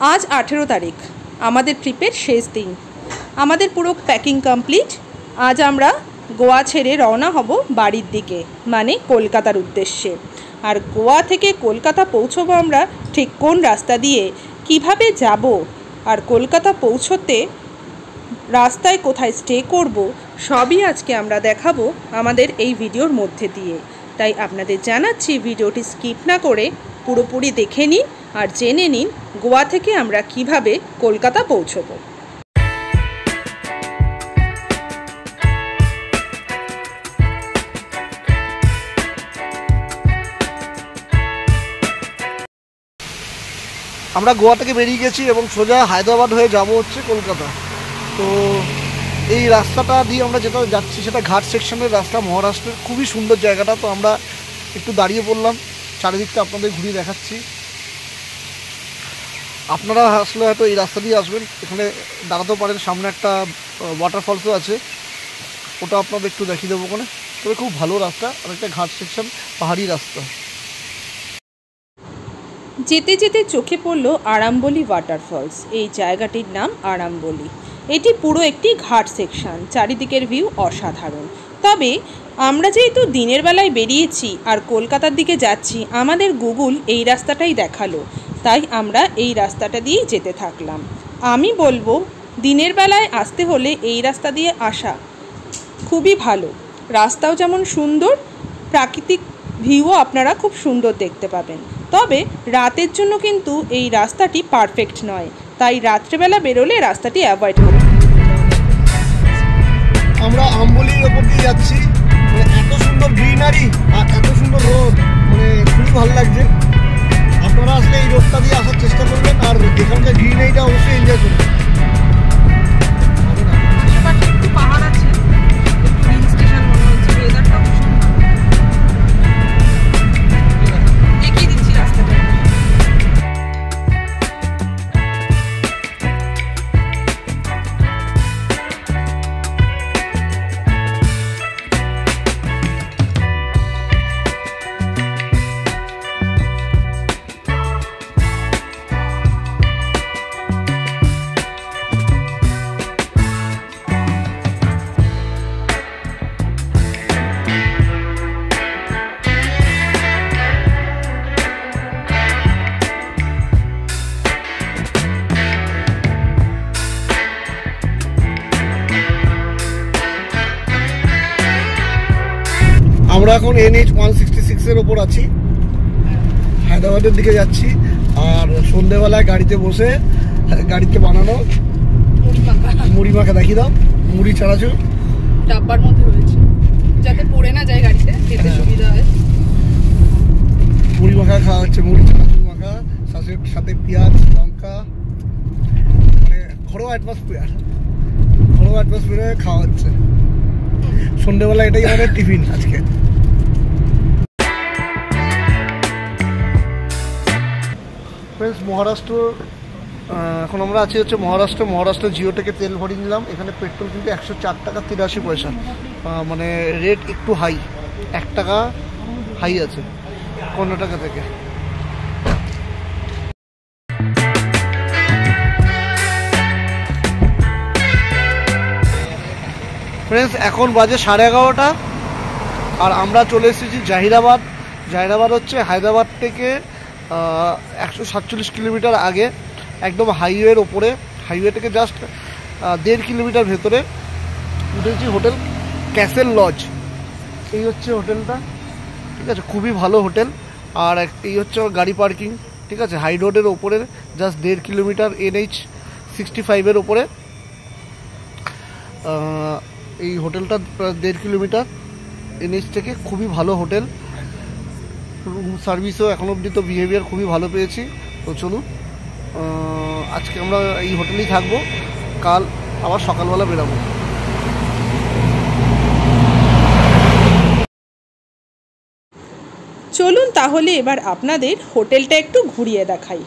आज 18 तारीख आमादेर ट्रिपेर शेष दिन। आमादेर पुरो पैकिंग कमप्लीट। आज आमरा गोवा छेड़े रওনা हब बाड़ीर दिके माने कलकातार उद्देश्ये। और गोवा थेके कलकाता पौঁছবো आमरा ठीक कोन रास्ता दिए किभाबे जाबो और कलकाता पौঁছতে रास्ताय कोथाय स्टे करब सबई आजके आमरा देखाबो आमादेर एई भिडियोर मध्य दिए। ताई आपनादेर जानाच्छि भिडियोटी स्किप ना करे पुरोपुरी देखे निन और जेने निन गोवा थेके आमरा किभाबे कलकाता पौঁছবো। আমরা গোয়া থেকে বেরিয়ে গেছি এবং সোজা হায়দ্রাবাদ হয়ে যাব হচ্ছে কলকাতা। তো এই রাস্তাটা দিয়ে আমরা যেটা যাচ্ছি সেটা ঘাট সেকশনের রাস্তা, মহারাষ্ট্রের খুবই সুন্দর জায়গাটা। তো আমরা একটু দাঁড়িয়ে পড়লাম, চারিদিকটা আপনাদের ঘুরিয়ে দেখাচ্ছি। আপনারা আসলে হয়তো এই রাস্তা দিয়ে আসবেন, এখানে দাঁড়াতেও পারেন। সামনে একটা ওয়াটারফলসও আছে, ওটা আপনাদের একটু দেখিয়ে দেবো ওখানে। তবে খুব ভালো রাস্তা আর একটা ঘাট সেকশন, পাহাড়ি রাস্তা। যেতে যেতে চোখে পড়ল আরামবলি ওয়াটারফলস। এই জায়গাটির নাম আরামবলি। এটি পুরো একটি ঘাট সেকশন, চারিদিকের ভিউ অসাধারণ। তবে আমরা যেহেতু দিনের বেলায় বেরিয়েছি আর কলকাতার দিকে যাচ্ছি, আমাদের গুগল এই রাস্তাটাই দেখালো, তাই আমরা এই রাস্তাটা দিয়েই যেতে থাকলাম। আমি বলবো দিনের বেলায় আসতে হলে এই রাস্তা দিয়ে আসা খুবই ভালো। রাস্তাও যেমন সুন্দর, প্রাকৃতিক ভিউও আপনারা খুব সুন্দর দেখতে পাবেন। তবে রাতের জন্য কিন্তু এই রাস্তাটি পারফেক্ট নয়, তাই রাত্রেবেলা বেরোলে রাস্তাটি অ্যাভয়েড করুন। আমরা আম্বলির ওপর দিয়ে যাচ্ছি, এত সুন্দর গ্রিনারি আর এত সুন্দর রোড, খুবই ভালো লাগছে। আপনারা আসলে এই রোডটা দিয়ে আসার চেষ্টা করবেন আর এখানকার গ্রিনারিটা অবশ্যই এনজয় করবেন। পাহাড় আছে, হিল স্টেশন মনে হচ্ছে, ওয়েদারটা দেখিয়ে দিচ্ছি রাস্তাটা। আমরা এখন NH 166 এর ওপর আছি, হায়দ্রাবাদের দিকে যাচ্ছি। আর সন্ধ্যেবেলায় গাড়িতে বসে গাড়িতে বানানো মুড়ি মাখা দেখিয়ে দাও। মুড়ি চানাচুর ডাব্বার মধ্যে রয়েছে, যাতে পড়ে না যায়, গাড়িতে খেতে সুবিধা হয়। মুড়ি মাখা খাওয়া হচ্ছে, মুড়ি চানাচুর মাখা, সাথে পেঁয়াজ লঙ্কা, ঘরোয়া অ্যাটমসফিয়ারে খাওয়া হচ্ছে সন্ধ্যেবেলা। এটাই আমাদের টিফিন আজকে। মহারাষ্ট্র, এখন আমরা আছি হচ্ছে মহারাষ্ট্র জিওটেকে তেল ভরিয়ে নিলাম। এখানে পেট্রোল কিন্তু 104 টাকা 83 পয়সা, রেট একটু হাই, 1 টাকা হাই আছে কর্ণাটকা থেকে। ফ্রেন্ডস, এখন বাজে 11:30 আর আমরা চলে এসেছি জাহিরাবাদ হচ্ছে হায়দ্রাবাদ থেকে 147 কিলোমিটার আগে, একদম হাইওয়ের ওপরে। হাইওয়ে থেকে জাস্ট 1.5 কিলোমিটার ভেতরে উঠেছি হোটেল ক্যাসেল লজ। এই হচ্ছে হোটেলটা, ঠিক আছে, খুবই ভালো হোটেল। আর এই হচ্ছে গাড়ি পার্কিং, ঠিক আছে, হাই রোডের ওপরে, জাস্ট 1.5 কিলোমিটার NH 65 এর ওপরে এই হোটেলটা। 1.5 কিলোমিটার NH থেকে, খুবই ভালো হোটেল। রুম সার্ভিসও এখন অবধি তো বিহেভিয়ার খুবই ভালো পেয়েছি। তো চলুন, আজকে আমরা এই হোটেলেই থাকবো, কাল আবার সকালবেলা বেরাবো। চলুন তাহলে এবার আপনাদের হোটেলটা একটু ঘুরিয়ে দেখাই।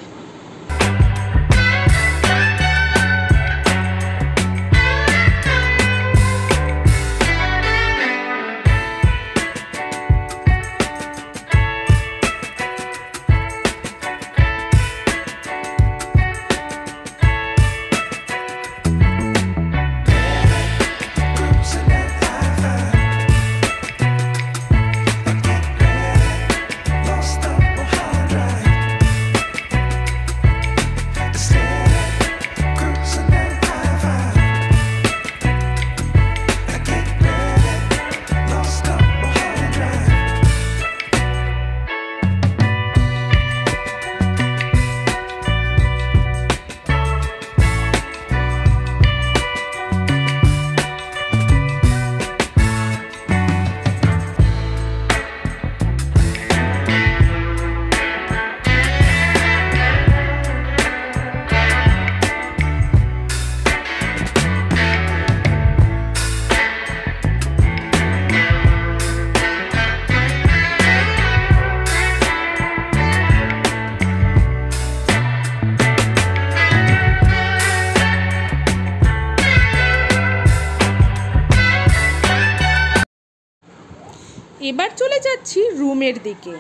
এবার চলে যাচ্ছি রুমের দিকে।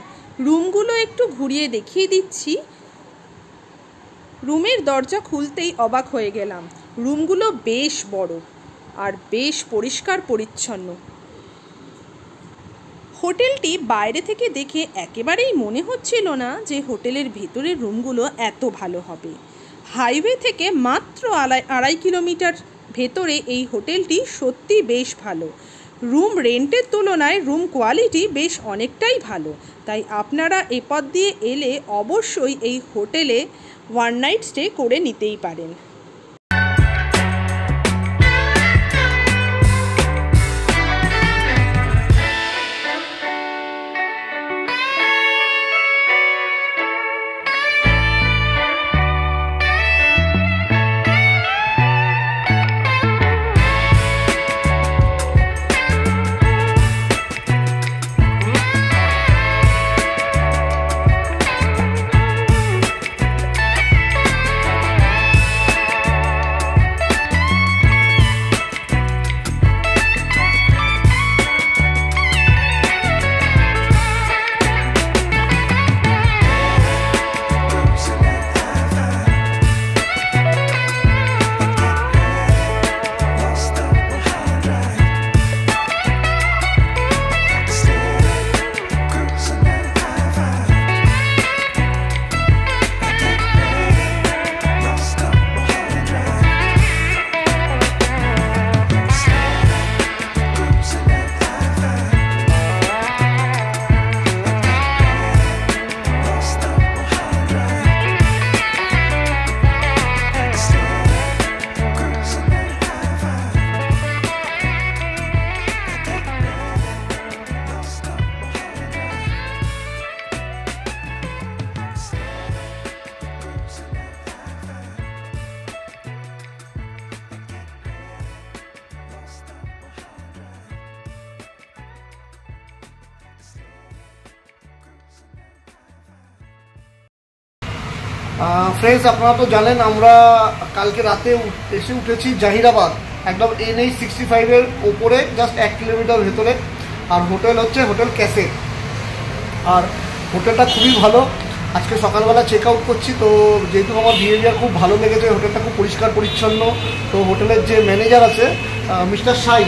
রুমগুলো একটু ঘুরিয়ে দেখিয়ে দিচ্ছি। রুমের দরজা খুলতেই অবাক হয়ে গেলাম। রুমগুলো বেশ বড় আর বেশ পরিষ্কার পরিচ্ছন্ন। হোটেলটি বাইরে থেকে দেখে একেবারেই মনে হচ্ছিল না যে হোটেলের ভেতরের রুমগুলো এত ভালো হবে। হাইওয়ে থেকে মাত্র 2.5 কিলোমিটার ভেতরে এই হোটেলটি সত্যি বেশ ভালো। রুম রেন্টের তুলনায় রুম কোয়ালিটি বেশ অনেকটাই ভালো। তাই আপনারা এ পথ দিয়ে এলে অবশ্যই এই হোটেলে 1 নাইট স্টে করে নিতেই পারেন। ফ্রেন্ডস, আপনারা তো জানেন আমরা কালকে রাতে এসে উঠেছি জাহিরাবাদ, একদম NH 65-এর ওপরে, জাস্ট 1 কিলোমিটার ভেতরে। আর হোটেল হচ্ছে হোটেল ক্যাসে। আর হোটেলটা খুবই ভালো। আজকে সকালবেলা চেক আউট করছি, তো যেহেতু আমার বিহেভিয়ার খুব ভালো লেগেছে, হোটেলটা খুব পরিষ্কার পরিচ্ছন্ন। তো হোটেলের যে ম্যানেজার আছে মিস্টার সাই,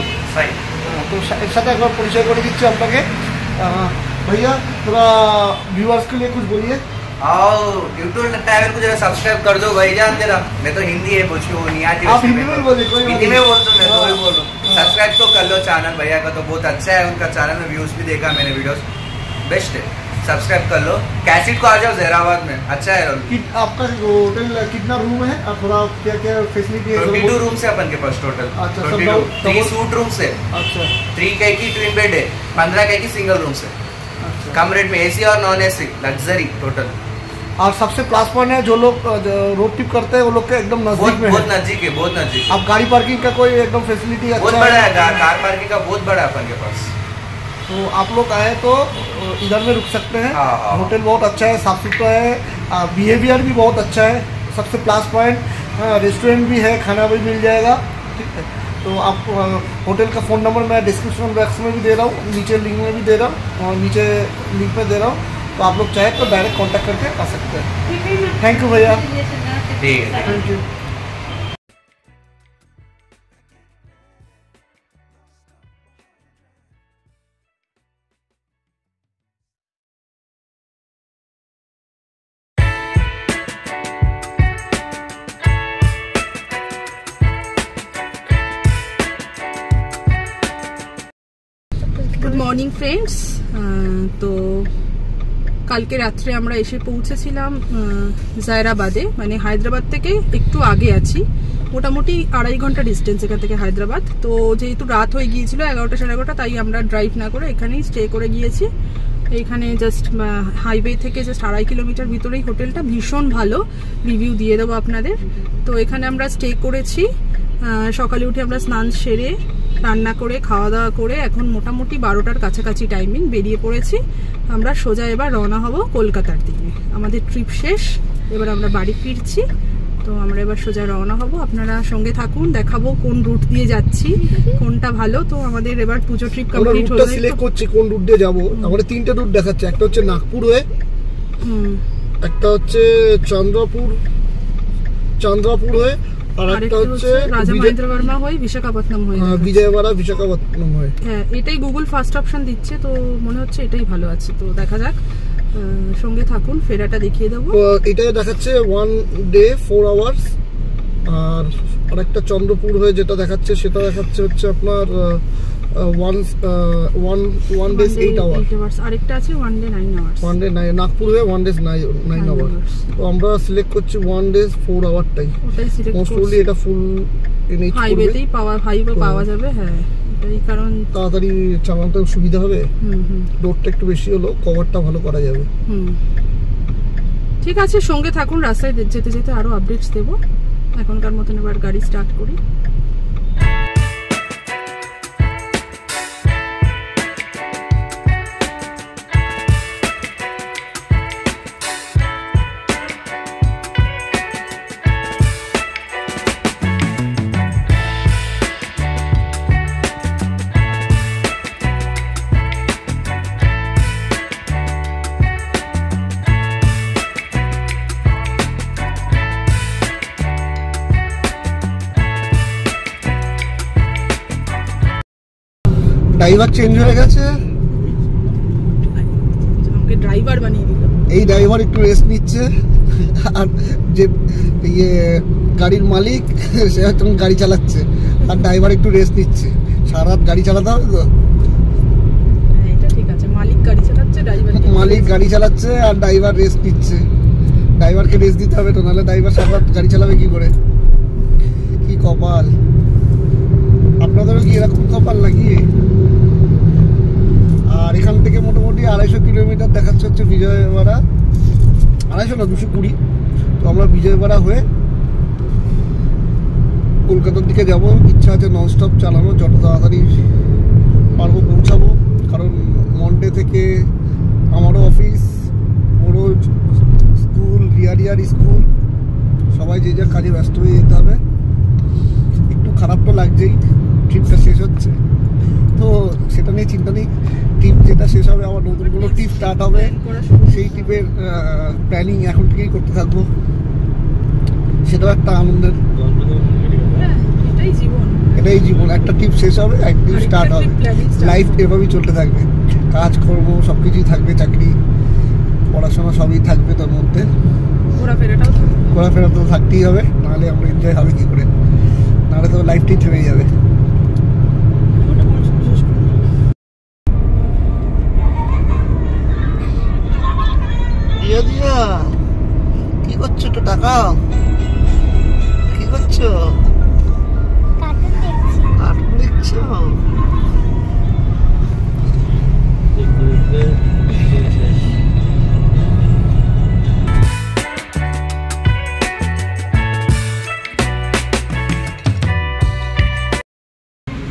তো এর সাথে একবার পরিচয় করে দিচ্ছি আপনাকে। भैया थोड़ा व्यूअर्स के लिए कुछ बोलिए। आओ यूट्यूब ट्रैवल को जरा सब्सक्राइब कर दो भाईजान जरा। मैं तो हिंदी है कुछ नहीं आती। आप हिंदी में बोलिए, कोई हिंदी में बोल दो, मैं तो वही बोल रहा हूँ। सब्सक्राइब तो कर लो चैनल, भैया का तो बहुत अच्छा है, उनका चैनल में व्यूज भी देखा मैंने, वीडियोस बेस्ट है, सब्सक्राइब कर लो। कैसेट को आ जाओ जहराबाद में, अच्छा है। आपका होटल कितना रूम है और थोड़ा क्या क्या फैसिलिटी है? 22 रूम से अपन के पास टोटल। अच्छा, 3 सूट रूम से। अच्छा, 3 के की ट्विन बेड है, 15 के की सिंगल रूम से। अच्छा, कम रेट में एसी और नॉन एसी लग्जरी टोटल। और सबसे प्लस पॉइंट है जो लोग रोड ट्रिप करते हैं वो लोग के एकदम नजदीक में है। बहुत नजदीक है, बहुत नजदीक। अब गाड़ी पार्किंग का कोई एकदम फैसिलिटी बहुत बड़ा है, कार पार्किंग का बहुत बड़ा है अपन के पास। तो आप लोग आए तो इधर में रुक सकते हैं। हाँ। होटल बहुत अच्छा है, साफ सुथरा है, बिहेवियर भी बहुत अच्छा है। सबसे प्लस पॉइंट रेस्टोरेंट भी है, खाना भी मिल जाएगा। ठीक है, तो आप होटल का फ़ोन नंबर मैं डिस्क्रिप्शन बॉक्स में भी दे रहा हूँ, नीचे लिंक में भी दे रहा हूँ, और नीचे लिंक में दे रहा हूँ। तो आप लोग चाहे तो डायरेक्ट कांटेक्ट करके आ सकते हैं। थैंक यू भैया। ठीक है, thank you. Good morning friends. তো কালকে রাত্রে আমরা এসে পৌঁছেছিলাম জায়রাবাদে, মানে হায়দ্রাবাদ থেকে একটু আগে আছি, মোটামুটি 2.5 ঘন্টা ডিস্টেন্স এখান থেকে হায়দ্রাবাদ। তো যেহেতু রাত হয়ে গিয়েছিল 11টা সাড়ে 11টা, তাই আমরা ড্রাইভ না করে এখানেই স্টে করে গিয়েছি। এইখানে জাস্ট হাইওয়ে থেকে জাস্ট 2.5 কিলোমিটার ভিতরেই হোটেলটা, ভীষণ ভালো, রিভিউ দিয়ে দেবো আপনাদের। তো এখানে আমরা স্টে করেছি। সকালে উঠে আমরা স্নান সেরে রান্না করে খাওয়া দাওয়া করে এখন মোটামুটি 12টার কাছাকাছি টাইমিং বেরিয়ে পড়েছি। আমরা সোজা এবার রওনা হব কলকাতার দিকে। আমাদের ট্রিপ শেষ, এবার আমরা বাড়ি ফিরছি। তো আমরা এবার সোজা রওনা হব, আপনারা সঙ্গে থাকুন, দেখাবো কোন রুট দিয়ে যাচ্ছি, কোনটা ভালো। তো আমাদের এবার পুজো ট্রিপ কমপ্লিট হলো, রুটটা সিলেক্ট করছি কোন রুট দিয়ে যাব। আমাদের তিনটে রুট দেখাচ্ছে, একটা হচ্ছে নাগপুর হয়ে, একটা হচ্ছে চন্দ্রপুর হয়ে, আর একটা হচ্ছে রাজা মহেন্দ্র বর্মা হয়ে বিশাখাপত্তনম হয়ে, বিজয়ওয়াড়া বিশাখাপত্তনম হয়ে। হ্যাঁ, এটাই গুগল ফার্স্ট অপশন দিচ্ছে, তো মনে হচ্ছে এটাই ভালো আছে। তো দেখা যাক, সঙ্গে থাকুন, ফেরাটা দেখিয়ে দেবো। এটাই দেখাচ্ছে 1 ডে 4 আওয়ার্স, আর আরেকটা চন্দ্রপুর হয়ে যেটা দেখাচ্ছে সেটা দেখাচ্ছে হচ্ছে আপনার 1 ডে 8 আওয়ার্স, আরেকটা আছে 1 ডে 9 আওয়ার্স। 1 ডে 9, নাগপুর হয়ে 1 ডে 9 আওয়ার্স। তো আমরা সিলেক্ট করছি 1 ডে 4 আওয়ারটাই, ওটাই সিলেক্ট করছি। মোস্টলি এটা ফুল এনএইচ হাইওয়েতেই হাইওয়ে পাওয়া যাবে। হ্যাঁ, এটাই কারণ তাড়াতাড়ি চালাতে সুবিধা হবে। রোডটা একটু বেশি হলো, কভারটা ভালো করা যাবে। ঠিক আছে, সঙ্গে থাকুন, রাস্তায় যেতে যেতে আরো আপডেটস দেবো। এখনকার মতন এবার গাড়ি স্টার্ট করি। ড্রাইভার চেঞ্জ হয়ে গেছে, আমাকে ড্রাইভার বানিয়ে দিল। এই ড্রাইভার একটু রেস্ট নিচ্ছে, আর যে গাড়ির মালিক সে হয়তো গাড়ি চালাচ্ছে, আর ড্রাইভার একটু রেস্ট নিচ্ছে। সারা রাত গাড়ি চালাতে হবে তো। এটা ঠিক আছে, মালিক গাড়ি চালাচ্ছে, আর ড্রাইভার রেস্ট নিচ্ছে। ড্রাইভারকে রেস্ট দিতে হবে তো, নাহলে ড্রাইভার সারা রাত গাড়ি চালাবে কি করে? কি কপাল! আপনাদেরও কি এরকম কপাল নাকি? আর এখান থেকে মোটামুটি 250 কিলোমিটার দেখাচ্ছে হচ্ছে বিজয়ওয়াড়া, 250 না 220। তো আমরা বিজয়ওয়াড়া হয়ে কলকাতার দিকে যাব। ইচ্ছা আছে ননস্টপ চালানো, যত তাড়াতাড়ি পারবো পৌঁছাবো, কারণ মন্ডে থেকে আমারও অফিস, ওরও স্কুল, রিয়ার স্কুল, সবাই যে যার কাজে ব্যস্ত হয়ে যেতে হবে। একটু খারাপ তো লাগছেই, ট্রিপটা শেষ হচ্ছে, তো সেটা নিয়ে চিন্তা নেই। ট্রিপ যেটা শেষ হবে, আবার নতুন কোনো ট্রিপ স্টার্ট হবে, সেই ট্রিপের প্ল্যানিং এখন থেকেই করতে থাকবো। সেটাও একটা আনন্দের, এটাই জীবন। একটা ট্রিপ শেষ হবে, এক ট্রিপ স্টার্ট হবে, লাইফ এভাবেই চলতে থাকবে। কাজকর্ম সব কিছুই থাকবে, চাকরি, পড়াশোনা সবই থাকবে, তার মধ্যে ঘোরাফেরা তো থাকতেই হবে, নাহলে আমরা এনজয় হবে কি করে? নাহলে তো লাইফটাই থেমে যাবে। কি করছো? একটু টাকা কি করছো? কার্টুন দেখছো?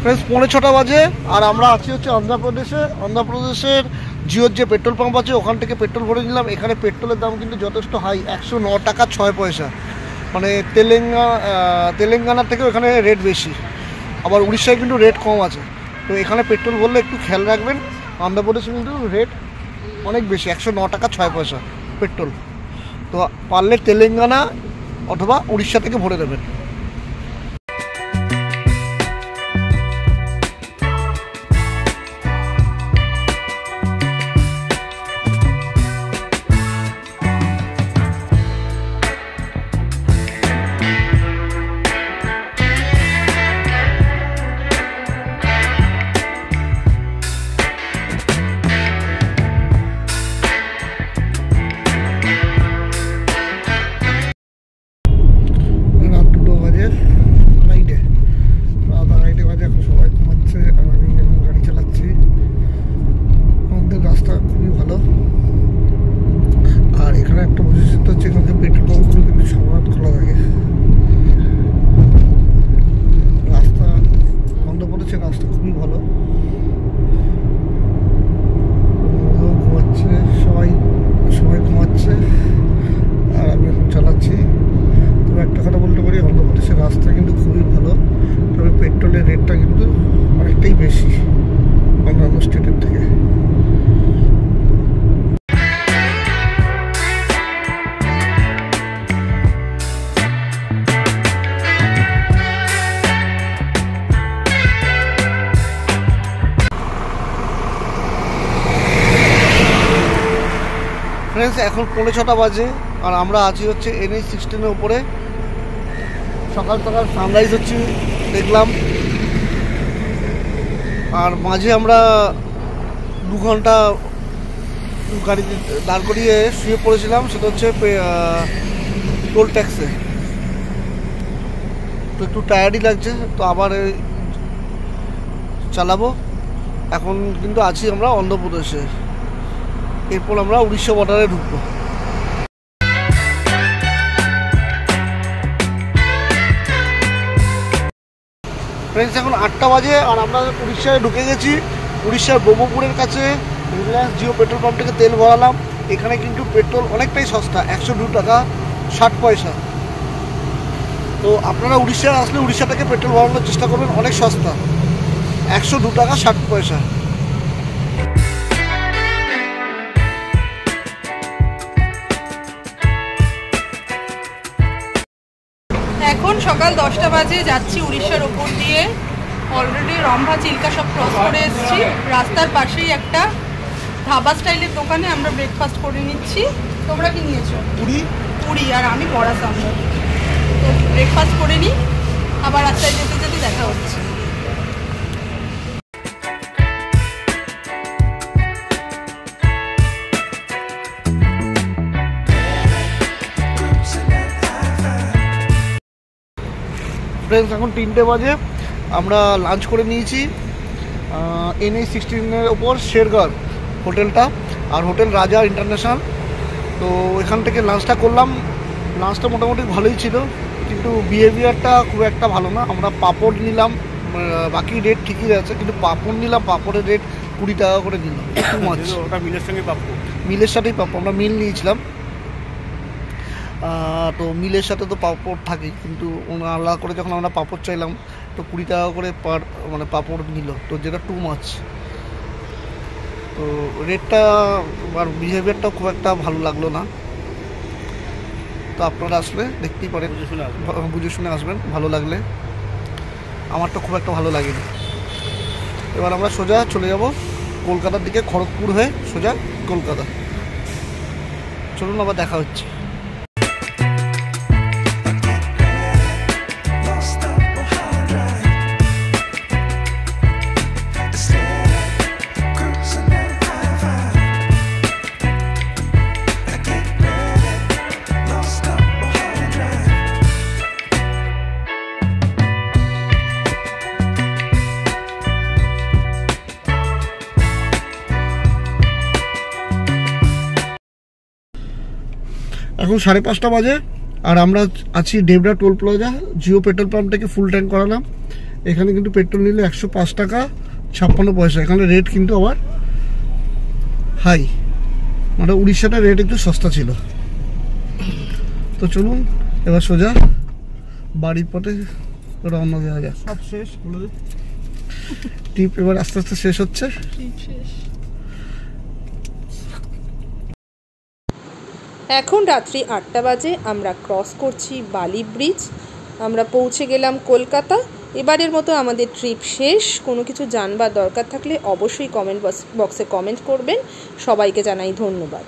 ফ্রেন্ডস, 5:45 বাজে, আর আমরা আছি হচ্ছে অন্ধ্রপ্রদেশের জিওর যে পেট্রোল পাম্প আছে, ওখান থেকে পেট্রোল ভরে নিলাম। এখানে পেট্রোলের দাম কিন্তু যথেষ্ট হাই, 109 টাকা 6 পয়সা। মানে তেলেঙ্গানার থেকে ওখানে রেট বেশি, আবার উড়িষ্যায় কিন্তু রেট কম আছে। তো এখানে পেট্রোল ভরলে একটু খেয়াল রাখবেন, অন্ধ্রপ্রদেশে কিন্তু রেট অনেক বেশি, 109 টাকা 6 পয়সা পেট্রোল। তো পারলে তেলেঙ্গানা অথবা উড়িষ্যা থেকে ভরে দেবেন। ফ্রেন্ডস এখন 5:45 বাজে আর আমরা আছি হচ্ছে NH-16 উপরে। সকাল সকাল সানরাইজ হচ্ছে দেখলাম, আর মাঝে আমরা 2 ঘন্টা গাড়িতে দাঁড় করিয়ে শুয়ে পড়েছিলাম, সেটা হচ্ছে টোল ট্যাক্সে। তো একটু টায়ার্ডই লাগছে, তো আবার চালাবো। এখন কিন্তু আছি আমরা অন্ধ্রপ্রদেশে, এরপর আমরা উড়িষ্যা বর্ডারে ঢুকবো। ফ্রেন্ডস এখন 8টা বাজে আর আমরা উড়িষ্যায় ঢুকে গেছি। উড়িষ্যার ব্রহ্মপুরের কাছে রিলায়েন্স জিও পেট্রোল পাম্প থেকে তেল ভরালাম। এখানে কিন্তু পেট্রোল অনেকটাই সস্তা, 102 টাকা 60 পয়সা। তো আপনারা উড়িষ্যায় আসলে উড়িষ্যা থেকে পেট্রোল ভরানোর চেষ্টা করবেন, অনেক সস্তা, 102 টাকা 60 পয়সা। এখন সকাল 10টা বাজে, যাচ্ছি উড়িষ্যার ওপর দিয়ে। অলরেডি রম্ভা চিল্কা সব ক্রস করে এসেছি। রাস্তার পাশেই একটা ধাবা স্টাইলের দোকানে আমরা ব্রেকফাস্ট করে নিচ্ছি। তোমরা কি নিয়েছো? পুরি আর আমি বড়া সাম্বার। তো ব্রেকফাস্ট করে নিই, আবার রাস্তায় যেতে যেতে দেখা হচ্ছে। ফ্রেন্ডস এখন 3টে বাজে, আমরা লাঞ্চ করে নিয়েছি NH-16 ওপর শেরগড় হোটেলটা, আর হোটেল রাজা ইন্টারন্যাশনাল। তো এখান থেকে লাঞ্চটা করলাম। লাঞ্চটা মোটামুটি ভালোই ছিল, কিন্তু বিহেভিয়ারটা খুব একটা ভালো না। আমরা পাঁপড় নিলাম, বাকি রেট ঠিকই আছে, কিন্তু পাঁপড় নিলাম, পাঁপড়ের রেট 20 টাকা করে নিলাম। একটু মাছ, ওটা মিলের সঙ্গে পাপড়, মিলের সাথেই পাঁপড়, আমরা মিল নিয়েছিলাম। তো মিলের সাথে তো পাঁপড় থাকে, কিন্তু আলাদা করে যখন আমরা পাঁপড় চাইলাম তো 20 টাকা করে পার মানে পাঁপড় নিল, তো যেটা টু মাছ। তো রেটটা আর বিহেভিয়ারটা খুব একটা ভালো লাগলো না। তো আপনারা আসলে দেখতেই পারেন, বুঝে শুনে আসবেন, ভালো লাগলে। আমার তো খুব একটা ভালো লাগেনি। এবার আমরা সোজা চলে যাব কলকাতার দিকে, খড়গপুর হয়ে সোজা কলকাতা। চলুন আবার দেখা হচ্ছে। এখন 5:30 বাজে আর আমরা আছি Debra toll plaza. Jio petrol pump থেকে ফুল ট্যাঙ্ক করালাম। এখানে কিন্তু পেট্রোল নিলে 105 টাকা 56 পয়সা। এখানে রেট কিন্তু আবার হাই, মানে উড়িষ্যাটা রেট একটু সস্তা ছিল। তো চলুন এবার সোজা বাড়ির পথে রওনা দেওয়া যাক। সব শেষ বলে দে। ট্রিপ এবার আস্তে আস্তে শেষ হচ্ছে। এখন রাত্রি 8টা বাজে, আমরা ক্রস করছি বালি ব্রিজ। আমরা পৌঁছে গেলাম কলকাতা। এবারের মতো আমাদের ট্রিপ শেষ। কোনো কিছু জানবার দরকার থাকলে অবশ্যই কমেন্ট বক্সে কমেন্ট করবেন। সবাইকে জানাই ধন্যবাদ।